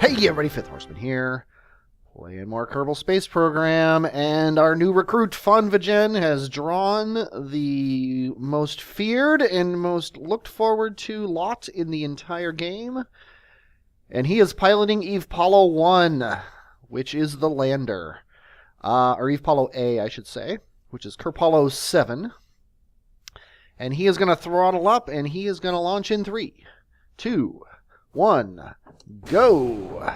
Hey everybody, Fifth Horseman here, playing more Kerbal Space Program, and our new recruit, Fonvagen, has drawn the most feared and most looked forward to lot in the entire game, and he is piloting Evepollo 1, which is the lander, or Evepollo A, I should say, which is Kerpollo 7, and he is going to throttle up, and he is going to launch in 3, 2, 1, go!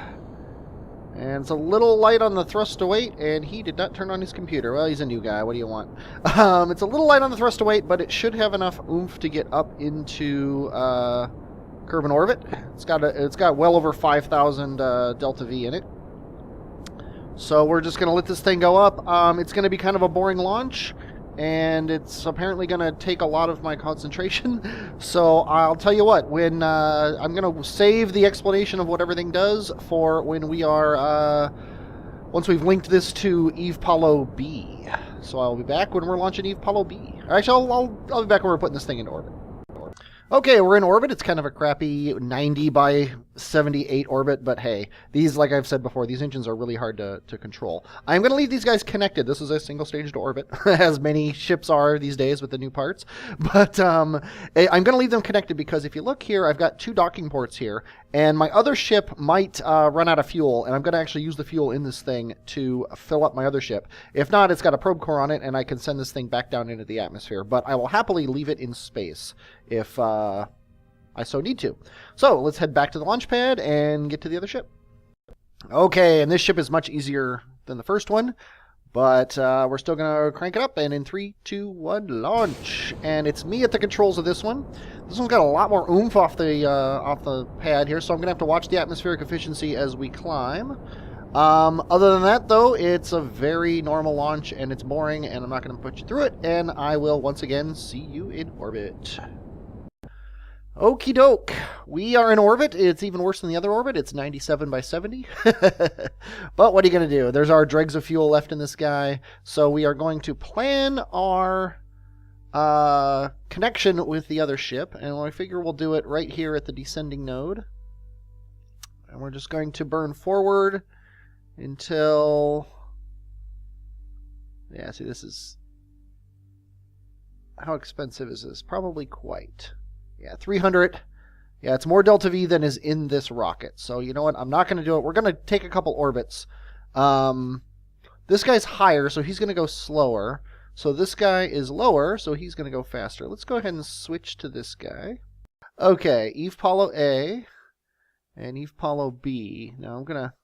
And it's a little light on the thrust to weight, and he did not turn on his computer. Well, he's a new guy. What do you want? It's a little light on the thrust to weight, but it should have enough oomph to get up into Kerbin orbit. It's got well over 5,000 delta V in it. So we're just going to let this thing go up. It's going to be kind of a boring launch, and it's apparently going to take a lot of my concentration. So I'll tell you what, when I'm going to save the explanation of what everything does for when we are, once we've linked this to Evepollo B. So I'll be back when we're launching Evepollo B. Actually, I'll be back when we're putting this thing into orbit. Okay, we're in orbit. It's kind of a crappy 90 by 78 orbit, but hey, these, like I've said before, these engines are really hard to control. I'm going to leave these guys connected. This is a single-staged orbit, as many ships are these days with the new parts. But I'm going to leave them connected because if you look here, I've got 2 docking ports here, and my other ship might run out of fuel, and I'm going to actually use the fuel in this thing to fill up my other ship. If not, it's got a probe core on it, and I can send this thing back down into the atmosphere. But I will happily leave it in space if I so need to. So let's head back to the launch pad and get to the other ship. Okay, and this ship is much easier than the first one, but we're still going to crank it up, and in 3, 2, 1, launch. And it's me at the controls of this one. This one's got a lot more oomph off the pad here, so I'm going to have to watch the atmospheric efficiency as we climb. Other than that, though, it's a very normal launch, and it's boring, and I'm not going to put you through it, and I will once again see you in orbit. Okie doke. We are in orbit. It's even worse than the other orbit. It's 97 by 70. But what are you going to do? There's our dregs of fuel left in this guy. So we are going to plan our connection with the other ship. And I figure we'll do it right here at the descending node. And we're just going to burn forward until... Yeah, see, this is... How expensive is this? Probably quite... Yeah, 300. Yeah, it's more delta V than is in this rocket. So you know what? I'm not going to do it. We're going to take a couple orbits. This guy's higher, so he's going to go slower. So this guy is lower, so he's going to go faster. Let's go ahead and switch to this guy. Okay, Evepollo A and Evepollo B. Now I'm going to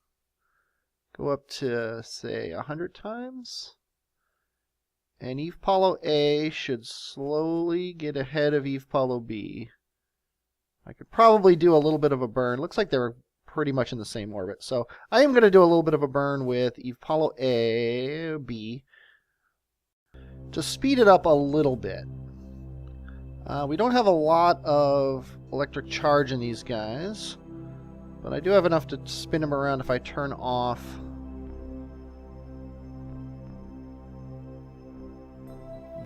go up to, say, 100 times. And Evepollo A should slowly get ahead of Evepollo B. I could probably do a little bit of a burn. Looks like they're pretty much in the same orbit. So I am going to do a little bit of a burn with Evepollo A, B, to speed it up a little bit. We don't have a lot of electric charge in these guys, but I do have enough to spin them around if I turn off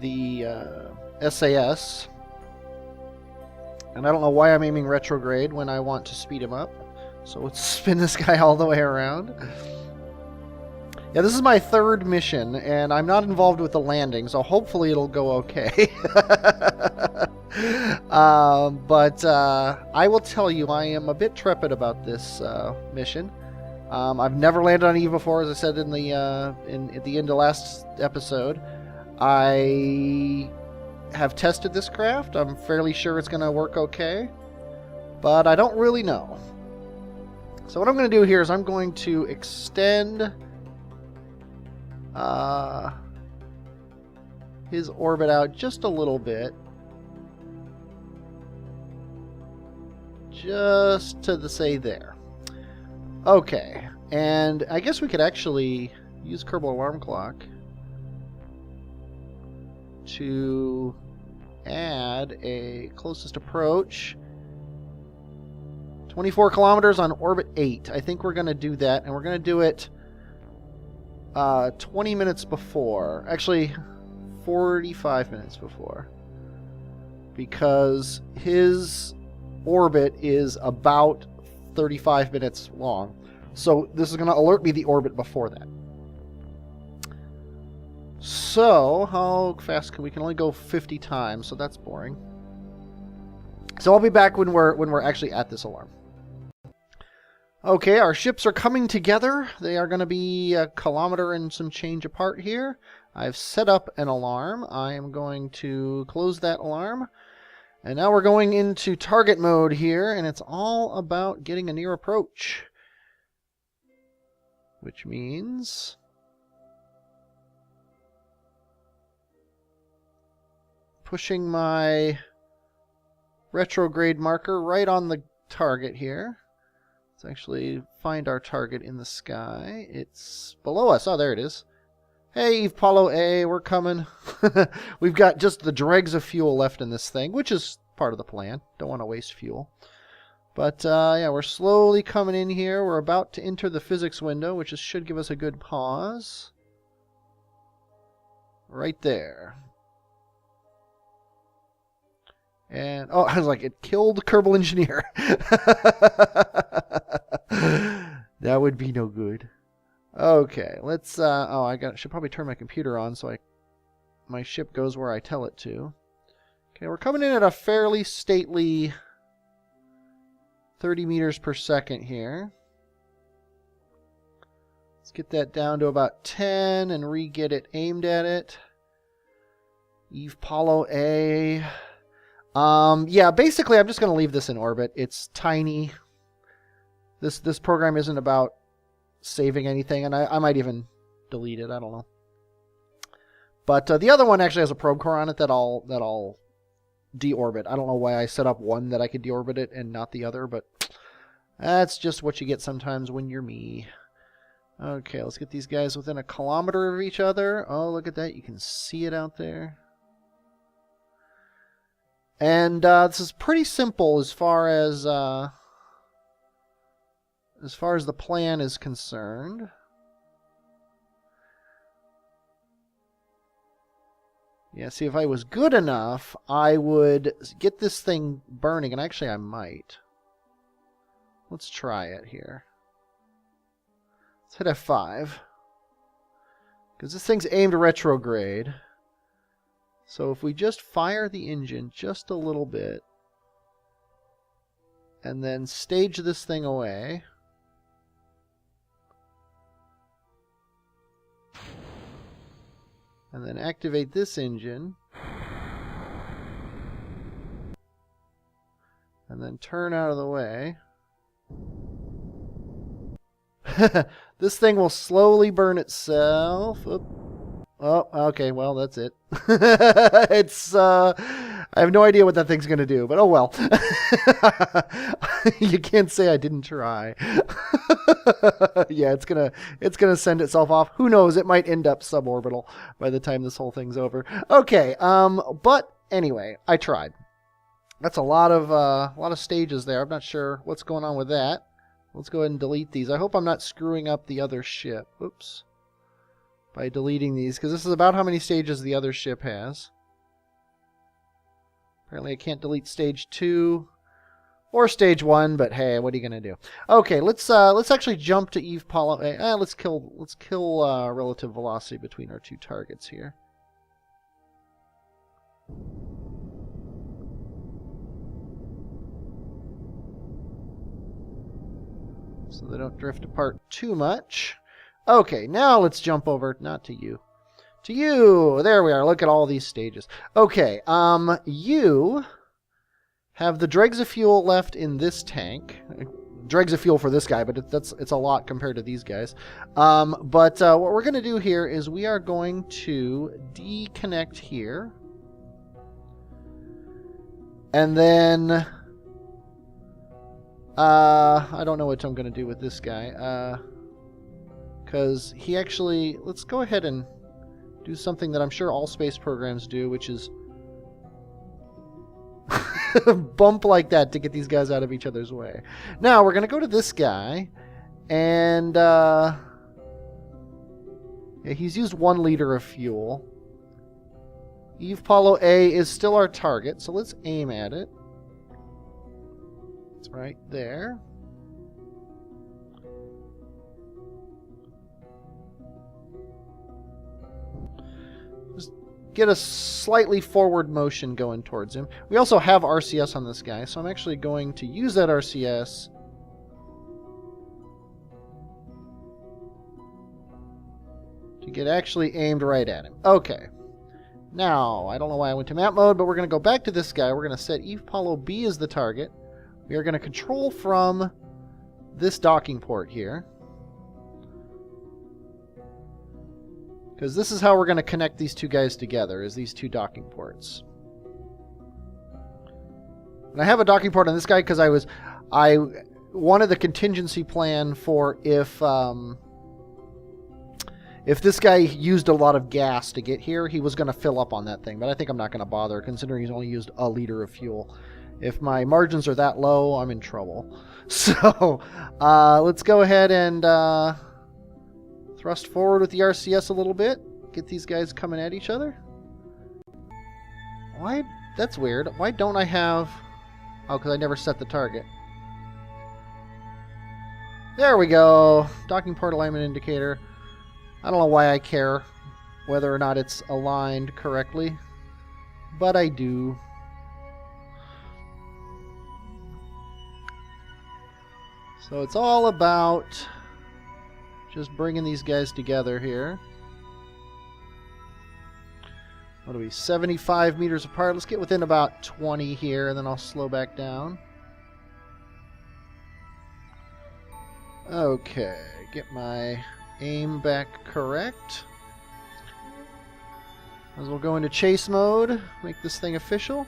the SAS, and I don't know why I'm aiming retrograde when I want to speed him up, so let's spin this guy all the way around. Yeah, this is my 3rd mission, and I'm not involved with the landing, so hopefully it'll go okay. But I will tell you, I am a bit trepid about this mission. I've never landed on Eve before, as I said in the at the end of last episode. I have tested this craft. I'm fairly sure it's going to work okay, but I don't really know. So what I'm going to do here is I'm going to extend his orbit out just a little bit, just to say there. Okay, and I guess we could actually use Kerbal Alarm Clock to add a closest approach. 24 kilometers on orbit 8. I think we're going to do that, and we're going to do it 20 minutes before. Actually, 45 minutes before. Because his orbit is about 35 minutes long. So this is going to alert me the orbit before that. So how fast can we can only go 50 times, so that's boring. So I'll be back when we're actually at this alarm. Okay, our ships are coming together. They are going to be a kilometer and some change apart here. I've set up an alarm. I am going to close that alarm. And now we're going into target mode here, and it's all about getting a near approach. Which means pushing my retrograde marker right on the target here. Let's actually find our target in the sky. It's below us. Oh, there it is. Hey, Evepollo A, we're coming. We've got just the dregs of fuel left in this thing, which is part of the plan. Don't want to waste fuel. But, yeah, we're slowly coming in here. We're about to enter the physics window, which should give us a good pause. Right there. And, oh, I was like, it killed Kerbal Engineer. That would be no good. Okay, let's, oh, should probably turn my computer on so my ship goes where I tell it to. Okay, we're coming in at a fairly stately 30 meters per second here. Let's get that down to about 10 and re-get it aimed at it. Evepollo A. Yeah, basically I'm just going to leave this in orbit. It's tiny. This program isn't about saving anything, and I might even delete it. I don't know. But the other one actually has a probe core on it that I'll deorbit. I don't know why I set up one that I could deorbit it and not the other, but that's just what you get sometimes when you're me. Okay, let's get these guys within a kilometer of each other. Oh, look at that. You can see it out there. And this is pretty simple as far as the plan is concerned. Yeah, see, if I was good enough, I would get this thing burning, and actually I might. Let's try it here. Let's hit F5. Because this thing's aimed retrograde. So if we just fire the engine just a little bit, and then stage this thing away. And then activate this engine. And then turn out of the way. This thing will slowly burn itself. Oop. Oh, okay, well, that's it. It's, I have no idea what that thing's going to do, but oh well. You can't say I didn't try. Yeah, it's gonna send itself off. Who knows, it might end up suborbital by the time this whole thing's over. Okay, but anyway, I tried. That's a lot of stages there. I'm not sure what's going on with that. Let's go ahead and delete these. I hope I'm not screwing up the other ship. Oops. By deleting these, because this is about how many stages the other ship has. Apparently I can't delete stage 2 or stage 1, but hey, what are you gonna do? Okay, let's actually jump to Evepollo. Let's kill relative velocity between our two targets here. So they don't drift apart too much. Okay, now let's jump over, not to you. To you! There we are. Look at all these stages. Okay, you have the dregs of fuel left in this tank. Dregs of fuel for this guy, but it's a lot compared to these guys. But what we're going to do here is we are going to deconnect here. And then... I don't know what I'm going to do with this guy. Because he actually... Let's go ahead and do something that I'm sure all space programs do, which is bump like that to get these guys out of each other's way. Now, we're going to go to this guy, and yeah, he's used 1 liter of fuel. Evepollo A is still our target, so let's aim at it. It's right there. get a slightly forward motion going towards him. We also have RCS on this guy, so I'm actually going to use that RCS to get actually aimed right at him. Okay. Now, I don't know why I went to map mode, but we're going to go back to this guy. We're going to set Evepollo B as the target. We are going to control from this docking port here, because this is how we're going to connect these two guys together, is these two docking ports. And I have a docking port on this guy because I wanted the contingency plan for if this guy used a lot of gas to get here, he was going to fill up on that thing. But I think I'm not going to bother, considering he's only used a liter of fuel. If my margins are that low, I'm in trouble. So let's go ahead and thrust forward with the RCS a little bit. Get these guys coming at each other. Why? That's weird. Why don't I have... Oh, because I never set the target. There we go. Docking port alignment indicator. I don't know why I care whether or not it's aligned correctly, but I do. So it's all about just bringing these guys together here. What are we, 75 meters apart? Let's get within about 20 here, and then I'll slow back down. Okay, get my aim back correct. As we'll go into chase mode, make this thing official.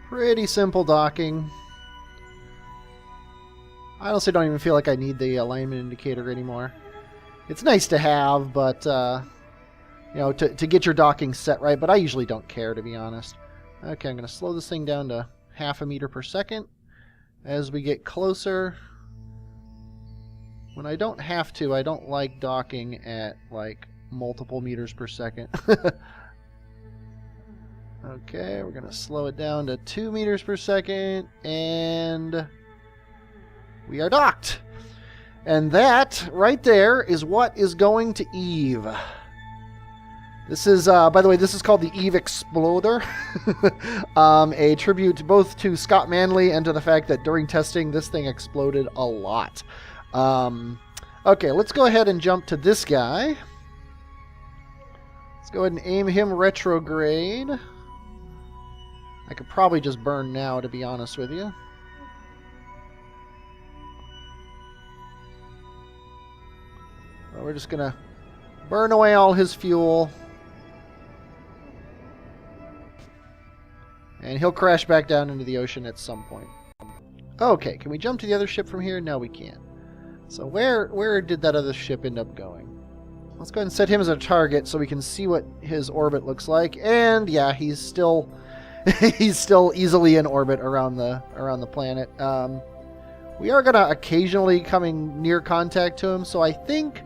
Pretty simple docking. I honestly don't even feel like I need the alignment indicator anymore. It's nice to have, but, you know, to get your docking set right, but I usually don't care, to be honest. Okay, I'm going to slow this thing down to 0.5 meter per second as we get closer. When I don't have to, I don't like docking at, like, multiple meters per second. Okay, we're going to slow it down to 2 meters per second, and we are docked. And that, right there, is what is going to Eve. This is, by the way, this is called the Eve Exploder. A tribute both to Scott Manley and to the fact that during testing, this thing exploded a lot. Okay, let's go ahead and jump to this guy. Let's go ahead and aim him retrograde. I could probably just burn now, to be honest with you. So we're just going to burn away all his fuel. And he'll crash back down into the ocean at some point. Okay, can we jump to the other ship from here? No, we can't. So where did that other ship end up going? Let's go ahead and set him as a target so we can see what his orbit looks like. And yeah, he's still he's still easily in orbit around the planet. We are gonna occasionally coming near contact to him, so I think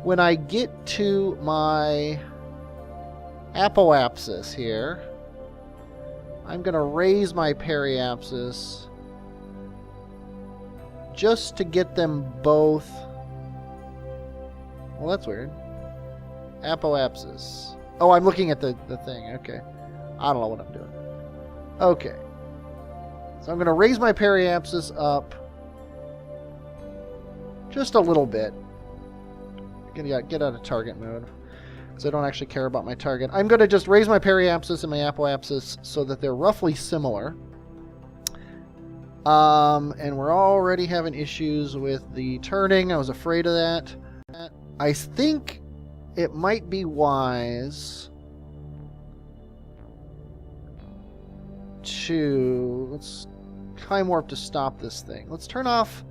when I get to my apoapsis here, I'm gonna raise my periapsis just to get them both. Well, that's weird. Apoapsis. Oh, I'm looking at the thing. Okay. I don't know what I'm doing. Okay. So I'm going to raise my periapsis up just a little bit. Get out of target mode, because I don't actually care about my target. I'm going to just raise my periapsis and my apoapsis so that they're roughly similar. And we're already having issues with the turning. I was afraid of that. I think it might be wise to... Let's time warp to stop this thing. Let's turn off...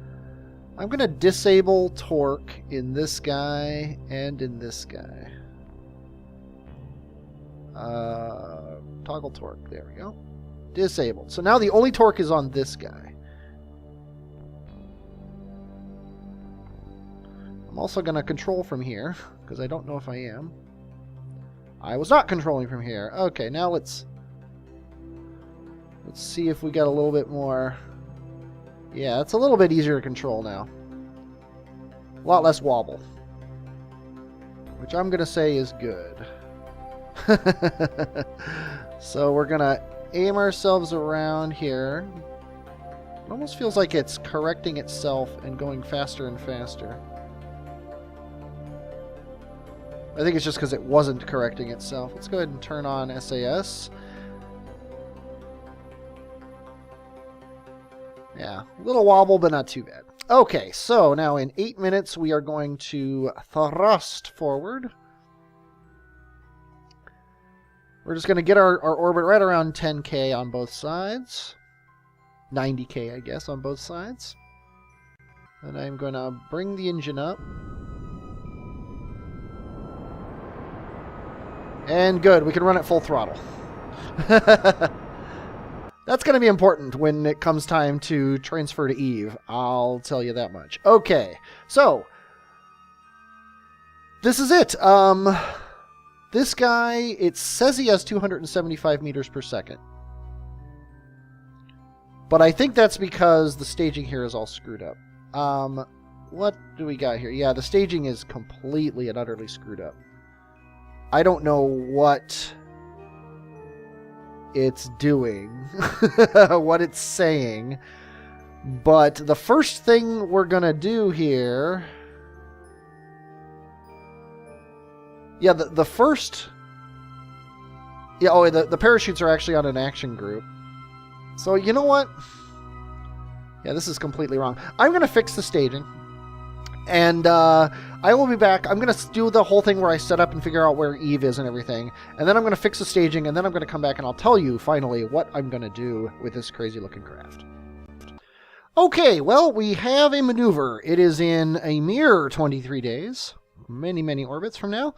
I'm going to disable torque in this guy and in this guy. Toggle torque. There we go. Disabled. So now the only torque is on this guy. I'm also going to control from here, because I don't know if I am. I was not controlling from here. Okay, now let's see if we got a little bit more. Yeah, it's a little bit easier to control now. A lot less wobble. Which I'm going to say is good. So we're going to aim ourselves around here. It almost feels like it's correcting itself and going faster and faster. I think it's just because it wasn't correcting itself. Let's go ahead and turn on SAS. Yeah, a little wobble, but not too bad. Okay, so now in 8 minutes, we are going to thrust forward. We're just going to get our orbit right around 10K on both sides. 90K, I guess, on both sides. And I'm going to bring the engine up. And good, we can run at full throttle. That's going to be important when it comes time to transfer to Eve. I'll tell you that much. Okay, so this is it. This guy, it says he has 275 meters per second. But I think that's because the staging here is all screwed up. What do we got here? Yeah, the staging is completely and utterly screwed up. I don't know what it's doing, what it's saying, but the first thing we're gonna do here, yeah, the first, yeah, oh, the parachutes are actually on an action group. So you know what? Yeah, this is completely wrong. I'm gonna fix the staging, and I will be back. I'm going to do the whole thing where I set up and figure out where Eve is and everything. And then I'm going to fix the staging, and then I'm going to come back and I'll tell you, finally, what I'm going to do with this crazy-looking craft. Okay, well, we have a maneuver. It is in a mere 23 days. Many, many orbits from now.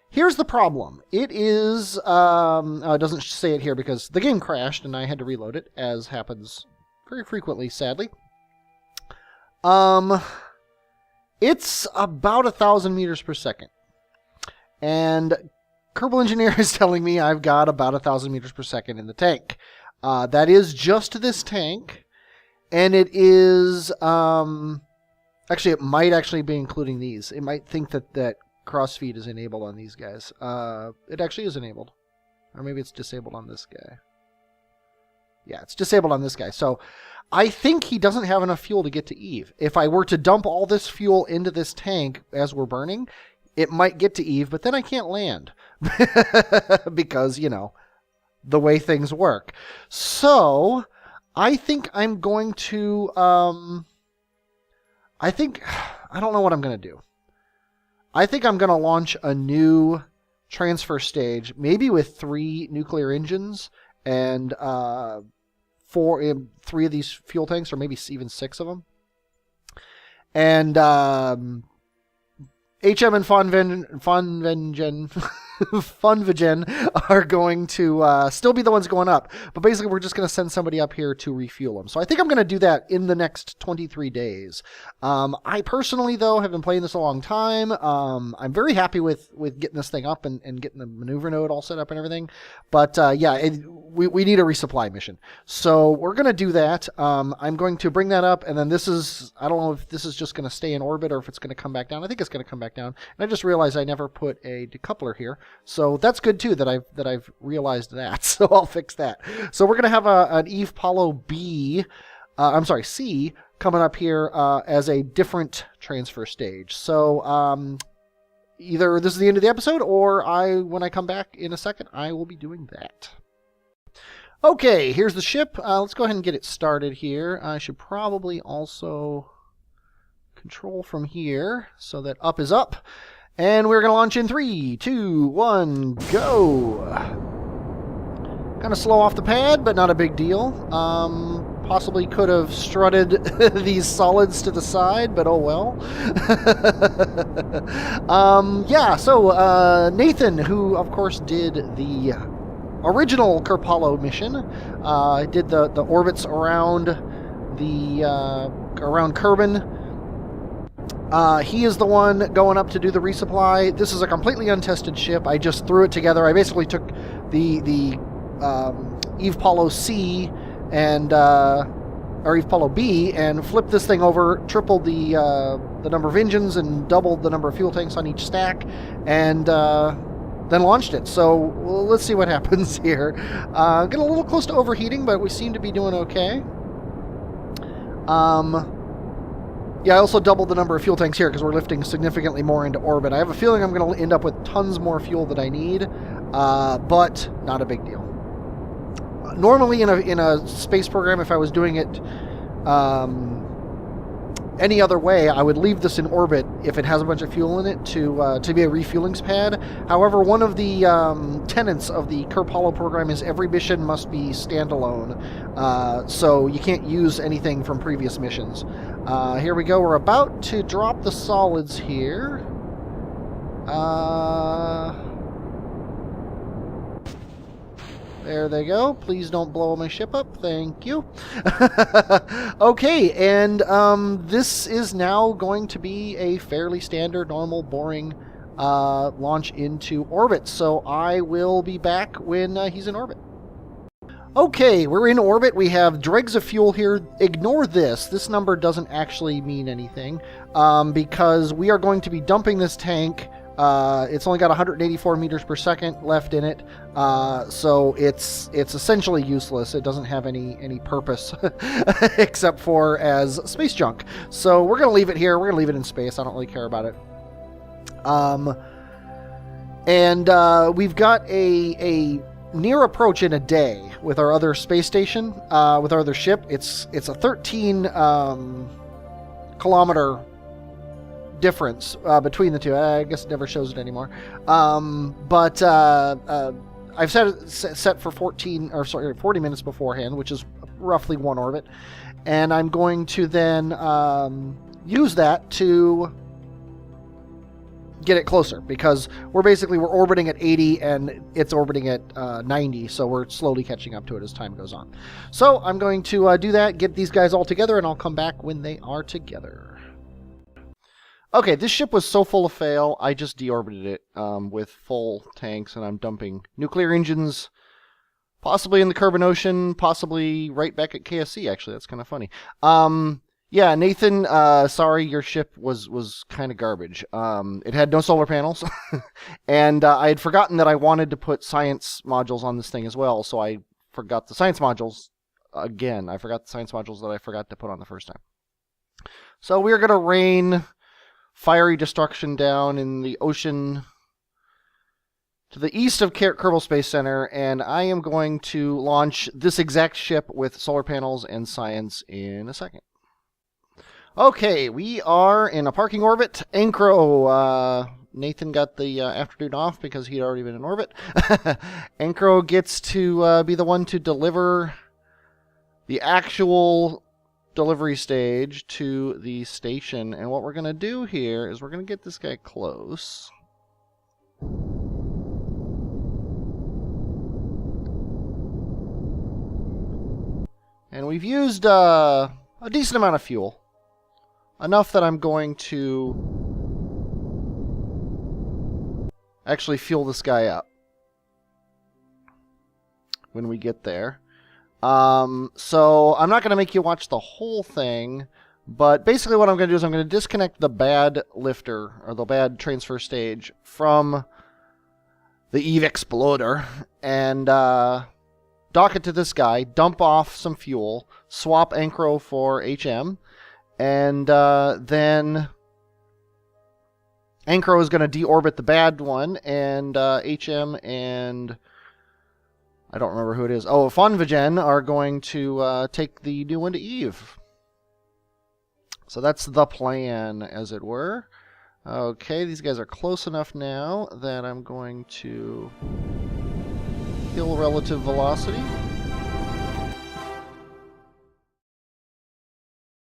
Here's the problem. It is... it doesn't say it here because the game crashed, and I had to reload it, as happens very frequently, sadly. It's about 1,000 meters per second. And Kerbal Engineer is telling me I've got about 1,000 meters per second in the tank. That is just this tank. And it is... actually, it might actually be including these. It might think that crossfeed is enabled on these guys. It actually is enabled. Or maybe it's disabled on this guy. Yeah, it's disabled on this guy. So I think he doesn't have enough fuel to get to Eve. If I were to dump all this fuel into this tank as we're burning, it might get to Eve, but then I can't land. Because, you know, the way things work. So I think I'm going to... I don't know what I'm going to do. I think I'm going to launch a new transfer stage, maybe with 3 nuclear engines and 3 of these fuel tanks, or maybe even 6 of them. And HM and Funvigen are going to still be the ones going up. But basically, we're just going to send somebody up here to refuel them. So I think I'm going to do that in the next 23 days. I personally, though, have been playing this a long time. I'm very happy with getting this thing up and getting the maneuver node all set up and everything. But yeah, we need a resupply mission. So we're going to do that. I'm going to bring that up. And then this is, I don't know if this is just going to stay in orbit or if it's going to come back down. I think it's going to come back down. And I just realized I never put a decoupler here. So that's good too that I've realized that. So I'll fix that. So we're gonna have an Evepollo C coming up here as a different transfer stage. So either this is the end of the episode, or when I come back in a second, I will be doing that. Okay, here's the ship. Let's go ahead and get it started here. I should probably also control from here so that up is up. And we're going to launch in 3, 2, 1, go! Kind of slow off the pad, but not a big deal. Possibly could have strutted these solids to the side, but oh well. Yeah, so Nathan, who of course did the original Kerpollo mission, did the orbits around around Kerbin. He is the one going up to do the resupply. This is a completely untested ship. I just threw it together. I basically took the Evepollo C and or Evepollo B and flipped this thing over, tripled the number of engines and doubled the number of fuel tanks on each stack, and then launched it. So well, let's see what happens here. Getting a little close to overheating, but we seem to be doing okay. Yeah, I also doubled the number of fuel tanks here because we're lifting significantly more into orbit. I have a feeling I'm going to end up with tons more fuel than I need, but not a big deal. Normally in a space program, if I was doing it any other way, I would leave this in orbit if it has a bunch of fuel in it to be a refueling pad. However, one of the tenets of the Kerpollo program is every mission must be standalone, so you can't use anything from previous missions. Here we go. We're about to drop the solids here. There they go. Please don't blow my ship up. Thank you. Okay, and this is now going to be a fairly standard, normal, boring launch into orbit. So I will be back when he's in orbit. Okay, we're in orbit. We have dregs of fuel here. Ignore this. This number doesn't actually mean anything because we are going to be dumping this tank. It's only got 184 meters per second left in it, so it's essentially useless. It doesn't have any purpose except for as space junk. So we're going to leave it here. We're going to leave it in space. I don't really care about it. And we've got a near approach in a day with our other space station, with our other ship. It's a 13 kilometer difference between the two. I guess it never shows it anymore. But I've set for 40 minutes beforehand, which is roughly one orbit, and I'm going to then use that to get it closer, because we're orbiting at 80 and it's orbiting at 90, so we're slowly catching up to it as time goes on. So I'm going to do that, get these guys all together, and I'll come back when they are together. Okay, this ship was so full of fail, I just deorbited it with full tanks, and I'm dumping nuclear engines, possibly in the Caribbean Ocean, possibly right back at KSC, actually. That's kind of funny. Yeah, Nathan, sorry, your ship was kind of garbage. It had no solar panels, and I had forgotten that I wanted to put science modules on this thing as well, so I forgot the science modules again. I forgot the science modules that I forgot to put on the first time. So we're going to rain fiery destruction down in the ocean to the east of Kerbal Space Center, and I am going to launch this exact ship with solar panels and science in a second. Okay, we are in a parking orbit. Ankro, Nathan got the afternoon off because he'd already been in orbit. Ankro gets to be the one to deliver the actual delivery stage to the station. And what we're going to do here is we're going to get this guy close. And we've used a decent amount of fuel. Enough that I'm going to actually fuel this guy up when we get there. So I'm not going to make you watch the whole thing, but basically what I'm going to do is I'm going to disconnect the bad lifter, or the bad transfer stage, from the Evepollo, and dock it to this guy, dump off some fuel, swap Ankro for HM, and then Ankro is going to deorbit the bad one, and HM and I don't remember who it is. Oh, Fonvigen are going to take the new one to Eve. So that's the plan, as it were. Okay, these guys are close enough now that I'm going to kill relative velocity.